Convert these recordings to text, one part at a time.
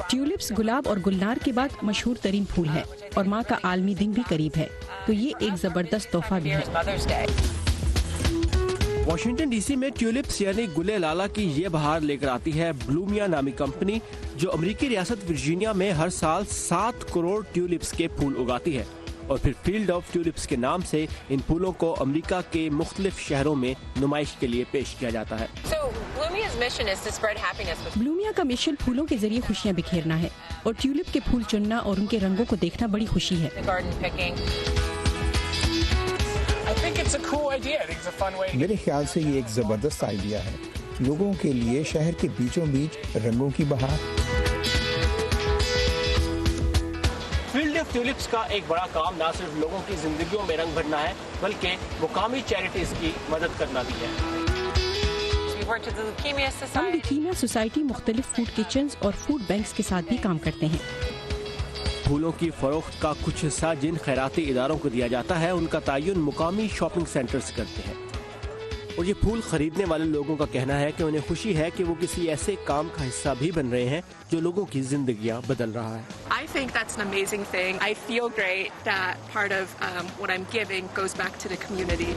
Tulips گلاب اور گلنار کے بعد مشہور ترین پھول ہے اور ماں کا عالمی دن بھی قریب ہے، تو یہ ایک زبردست تحفہ بھی ہے۔ واشنگٹن ڈی سی میں ٹیولپس یعنی گلے لالا کی یہ بہار لے کر آتی ہے بلومیا نامی کمپنی، جو امریکی ریاست ورجینیا میں ہر سال 7 کروڑ ٹیولپس کے پھول اگاتی ہے، اور پھر فیلڈ آف ٹیولپس کے نام سے ان پھولوں کو امریکہ کے مختلف شہروں میں نمائش کے لیے پیش کیا جاتا ہے۔ بلومیا کا مشن پھولوں کے ذریعے خوشیاں بکھیرنا ہے، اور ٹیولپ کے پھول چننا اور ان کے رنگوں کو دیکھنا بڑی خوشی ہے۔ میرے خیال سے یہ ایک زبردست آئیڈیا ہے، لوگوں کے لیے شہر کے بیچوں بیچ رنگوں کی بہار۔ فیلڈ آف ٹیولپس کا ایک بڑا کام نہ صرف لوگوں کی زندگیوں میں رنگ بھرنا ہے، بلکہ مقامی چیریٹیز کی مدد کرنا بھی ہے۔ ہم لیکیمیا سوسائٹی مختلف فوڈ کچنز اور فوڈ بینکس کے ساتھ بھی کام کرتے ہیں۔ پھولوں کی فروخت کا کچھ حصہ جن خیراتی اداروں کو دیا جاتا ہے، ان کا تعین مقامی شاپنگ سینٹرز کرتے ہیں، اور یہ پھول خریدنے والے لوگوں کا کہنا ہے کہ انہیں خوشی ہے کہ وہ کسی ایسے کام کا حصہ بھی بن رہے ہیں جو لوگوں کی زندگیاں بدل رہا ہے۔ I think that's an amazing thing. I feel great that part of what I'm giving goes back to the community.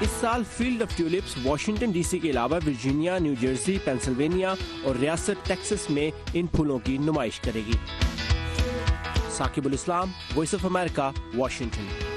اس سال field of tulips Washington D C کے علاوہ ورجینیا، نیو جرسی، پینسلوینیا اور ریاست ٹیکسس میں ان پھولوں کی نمائش کرے گی۔ ثاقب الاسلام، وائس آف امریکہ، واشنگٹن۔